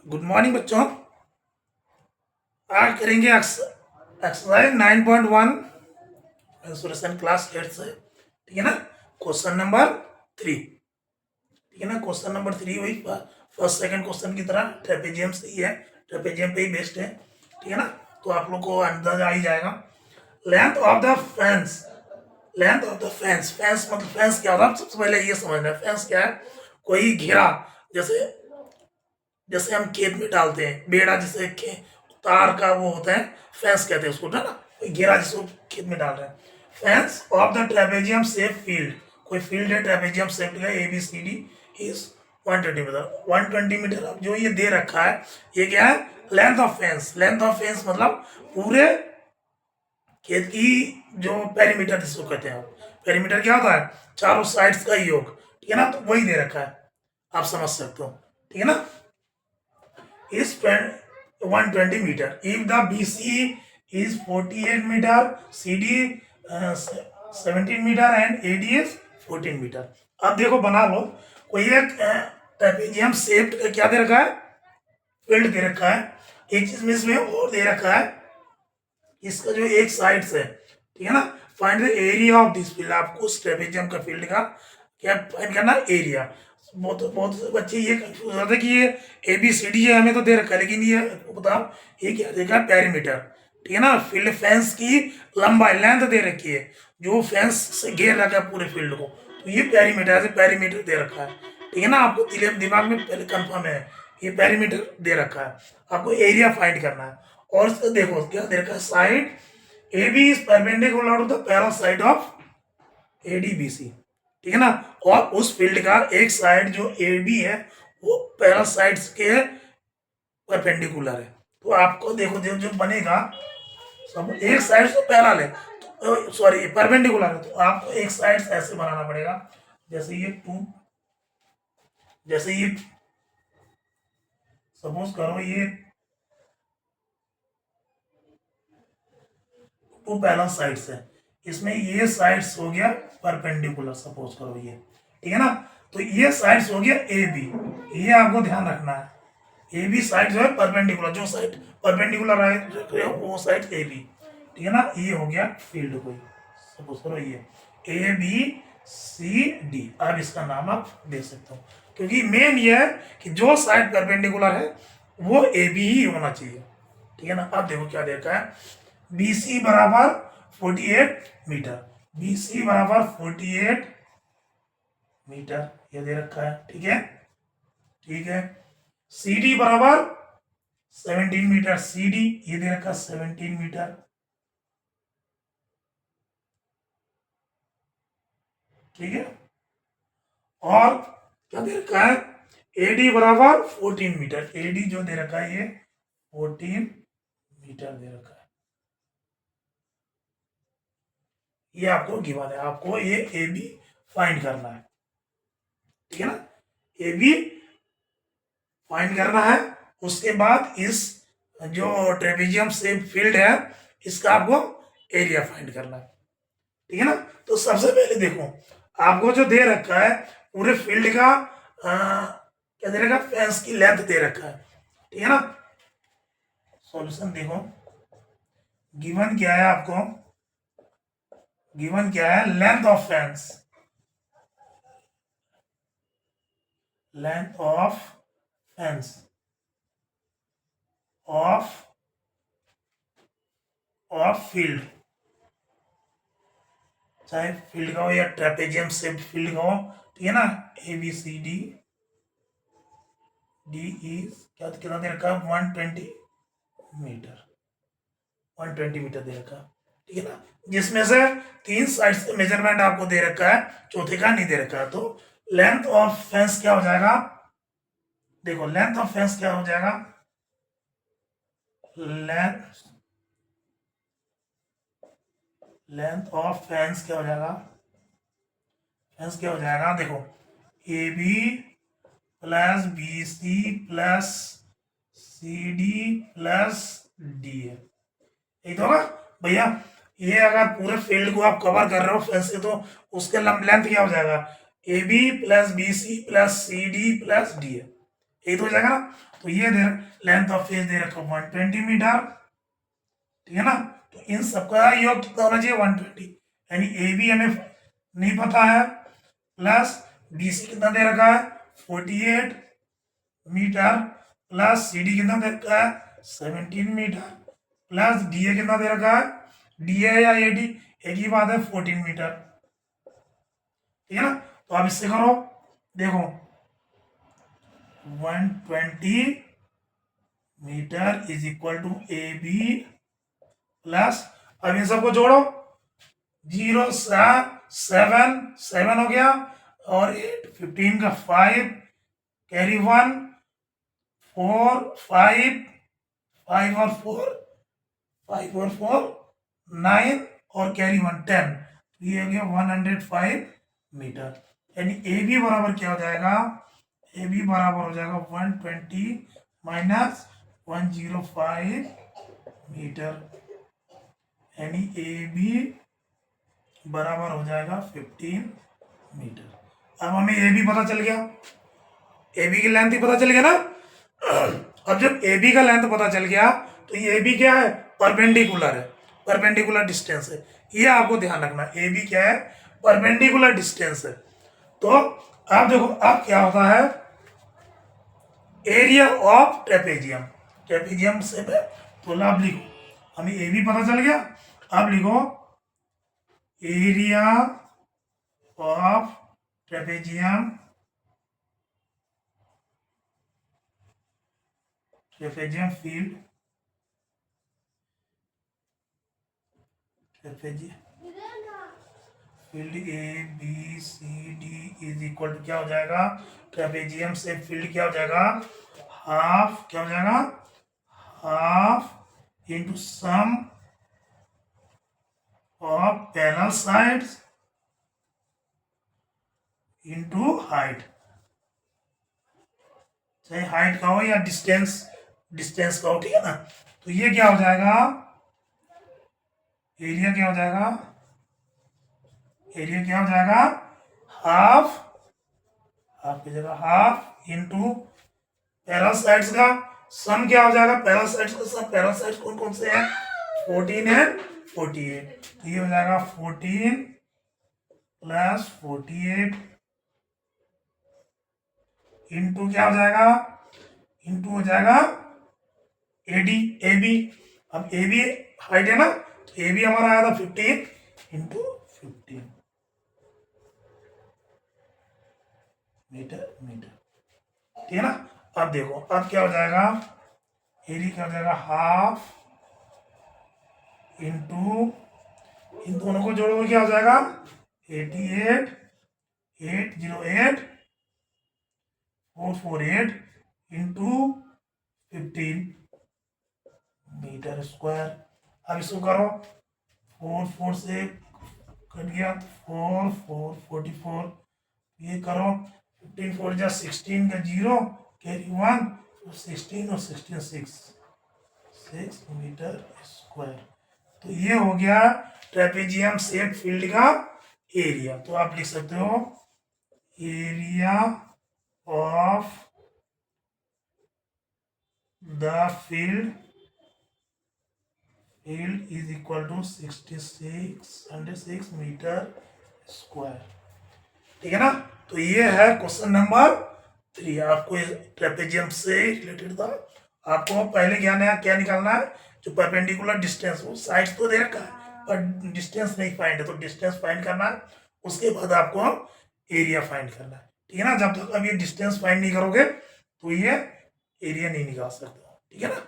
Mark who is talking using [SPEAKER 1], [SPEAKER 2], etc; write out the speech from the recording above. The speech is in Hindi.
[SPEAKER 1] गुड मॉर्निंग बच्चों। आज करेंगे एक्सरसाइज 9.1 मेंसुरेशन क्लास 8 से। ठीक है ना। Question number 3। ठीक है ना। क्वेश्चन नंबर 3 वही फर्स्ट सेकंड क्वेश्चन की तरह ट्रेपेजियम से ही है, ट्रेपेजियम पे ही बेस्ड है। ठीक है ना। तो आप लोग को अंदाजा आ ही जाएगा। Length of the fence, length of the fence, fence मतलब फेंस क्या होता है सबसे पहले ये समझना है। फेंस क्या है? कोई घेरा, जैसे जैसे हम खेत में डालते हैं बेड़ा, जैसे तार का वो होता है, फेंस कहते हैं उसको, है ना। कोई घेरा जिसको खेत में डाल रहे हैं। Fence of the trapezium shape field, कोई फील्ड है ट्रेपेजियम शेप का, A B C D is 120 metre. 120 metre अब जो ये दे रखा है, ये क्या है? Length of fence. Length of fence मतलब पूरे खेत की जो पेरीमीटर जिसको कहते हैं। पेरीमीटर क्या होता है? चारों साइड्स का योग। ठीक है ना। तो वही दे रखा है, आप समझ सकते हो। ठीक है ना। is 120 meter. If the BC is 48 meter, CD 17 meter and AD is 14 meter. अब देखो बना लो। कोई एक ट्रेपेजियम शेप्ड क्या दे रखा है? फील्ड दे रखा है। एक चीज में इसमें और दे रखा है, इसका जो एक साइड से, ठीक है ना। Find the area of this field. आपको उस ट्रेपेजियम का फील्ड का क्या फाइंड करना? एरिया। बहुत से बच्चे ये कंफ्यूज होते हैं कि ये ए बी सी डी है, हमें तो दे रखा है, लेकिन ये बताओ ये क्या देखा? पेरीमीटर। ठीक है ना। फील्ड फेंस की लंबाई, लेंथ दे रखी है, जो फेंस से घेर रखा है पूरे फील्ड को, तो ये पेरीमीटर, ऐसे पेरीमीटर दे रखा है। ठीक है ना। आपको दिमाग में पहले कंफर्म है, ये पेरीमीटर दे रखा है। आपको एरिया फाइंड करना है। और देखो क्या दे रखा है? Side A B is perpendicular to the parallel side of A D B C. ठीक है ना। और उस फील्ड का एक साइड जो ए बी है वो पैरेलल साइड्स के परपेंडिकुलर है। तो आपको देखो जो जो बनेगा सब एक साइड से पैरेलल है, तो सॉरी परपेंडिकुलर है, तो आपको एक साइड ऐसे बनाना पड़ेगा। जैसे ये टू, जैसे ये सपोज करो ये टू पैरेलल साइड्स है, इसमें ये साइड्स हो गया परपेंडिकुलर, सपोज करो ये। ठीक है ना। तो ये साइड्स हो गया ए बी, ये आपको ध्यान रखना है। ए बी साइड जो है परपेंडिकुलर, जो साइड परपेंडिकुलर रख रहे हो वो साइड ए बी। ठीक है ना। ये हो गया फील्ड कोई, सपोज करो ये ए बी सी डी। अब इसका नाम आप दे सकते हो, क्योंकि मेन ये है कि जो साइड परपेंडिकुलर है वो ए बी ही होना चाहिए। ठीक है ना। अब देखो क्या देखा है? बी सी बराबर 48 मीटर, बी सी बराबर 48 मीटर ये दे रखा है। ठीक है। ठीक है। सी डी बराबर 17 मीटर, सी डी ये दे रखा 17 मीटर। ठीक है। और क्या दे रखा है? एडी बराबर 14 मीटर, एडी जो दे रखा है ये 14 मीटर दे रखा है। ये आपको गिवन है, आपको ये ए बी फाइंड करना है। ठीक है ना। ए बी फाइंड करना है। उसके बाद इस जो ट्रेपेजियम शेप फील्ड है इसका आपको एरिया फाइंड करना है। ठीक है ना। तो सबसे पहले देखो आपको जो दे रखा है पूरे फील्ड का क्या दे रखा? फेंस की लेंथ दे रखा है। ठीक है ना। सॉल्यूशन देखो, गिवन क्या है आपको? गिवन क्या है? Length of fence, length of fence of field, चाहे फील्ड का हो या ट्रेपेजियम शेप फील्ड का हो। ठीक है ना। A B C D, D is क्या कितना दे रखा? 120 मीटर, 120 मीटर दे रखा। ठीक है ना। जिसमें से 3 साइड से मेजरमेंट आपको दे रखा है, चौथे का नहीं दे रखा है। तो लेंथ ऑफ फेंस क्या हो जाएगा? देखो लेंथ ऑफ फेंस क्या हो जाएगा? लेंथ ऑफ फेंस क्या हो जाएगा? फेंस क्या हो जाएगा? देखो A B plus B C plus C D plus D है, यही तो होगा भैया। ये अगर पूरे फील्ड को आप कवर कर रहे हो फेंस से, तो उसके लेंथ क्या हो जाएगा? A B plus B C plus C D plus D है, यही तो हो जाएगा ना। तो ये दे लेंथ ऑफ फेस दे रखा 120 मीटर, ठीक है ना। तो इन सबका योग कितना होना चाहिए 120, यानी ए बी हमें नहीं पता है, प्लस बी सी कितना दे रखा है 48 मीटर, प्लस सी डी कितना दे रखा है 17 मीटर, प्लस डी ए कितना दे रखा है, डी ए या ए डी एक ही बात है 14 मीटर, ठीक है ना। तो आप इससे करो, देखो 120 metre is equal to A B plus, अब इन सबको जोड़ो, 0 7 7 हो गया, और 8 15 का 5 कैरी 1 4 5 5 और 4 5 और 4 9 और कैरी 1 10, ये हो गया 105 मीटर, यानी ए बी बराबर क्या हो जाएगा, ए बी बराबर हो जाएगा 120 माइनस 105 मीटर, यानी ए बी बराबर हो जाएगा 15 मीटर। अब हमें ए बी पता चल गया, ए बी की लेंथ ही पता चल गया ना। अब जब ए बी का लेंथ पता चल गया तो ये ए बी क्या है, परपेंडिकुलर है, परपेंडिकुलर डिस्टेंस है, ये आपको ध्यान रखना, ए बी क्या है, परपेंडिकुलर डिस्टेंस है। तो आप देखो अब क्या होता है, एरिया ऑफ ट्रेपेजियम, ट्रेपेजियम से तो आप लिखो, हमें ए बी पता चल गया, अब लिखो area of trapezium, trapezium field, trapezium field A B C D is equal to क्या हो जाएगा, ट्रेपेजियम से फील्ड क्या हो जाएगा, हाफ क्या हो जाएगा, half into sum of parallel sides into height, चाहे हाइट का हो या डिस्टेंस, डिस्टेंस का हो, ठीक है ना। तो ये क्या हो जाएगा, एरिया क्या हो जाएगा, एरिया क्या हो जाएगा, हाफ, हाफ की जगह हाफ इंटू पैरेलल साइड्स का सम क्या हो जाएगा, पैरेलल साइड्स का सम, पैरेलल साइड्स कौन कौन से हैं 14 है 48, तो ये हो जाएगा 14 प्लस 48 इंटू क्या हो जाएगा, इंटू हो जाएगा एडी ए बी, अब ए बी हाइट है ना, तो ए बी हमारा आया था 15 इंटू 15 मीटर मीटर, ठीक है ना। अब देखो अब क्या हो जाएगा, एरिया क्या हो जाएगा हाफ इंटू, इन दोनों को जोड़ोगे क्या हो जाएगा 88 808 448 इंटू 15 मीटर स्क्वायर। अब इसको करो, 4 4 से कट गया, 4 4 44, ये करो 15 4 जा 16 का 0 कैरी 1, तो 16 और 16 6 मीटर स्क्वायर। तो ये हो गया ट्रेपेजियम शेप फील्ड का एरिया। तो आप लिख सकते हो area of the field is equal to 6606 metre square, ठीक है ना। तो ये है क्वेश्चन नंबर 3, आपको ट्रेपेजियम से रिलेटेड था। आपको पहले क्या निकालना है, जो परपेंडिकुलर डिस्टेंस, वो साइड्स तो दे रखा है पर डिस्टेंस नहीं फाइंड है, तो डिस्टेंस फाइंड करना है, उसके बाद आपको एरिया फाइंड करना है, ठीक है ना। जब तक अब ये डिस्टेंस फाइंड नहीं करोगे तो ये एरिया नहीं निकाल सकते, ठीक है ना।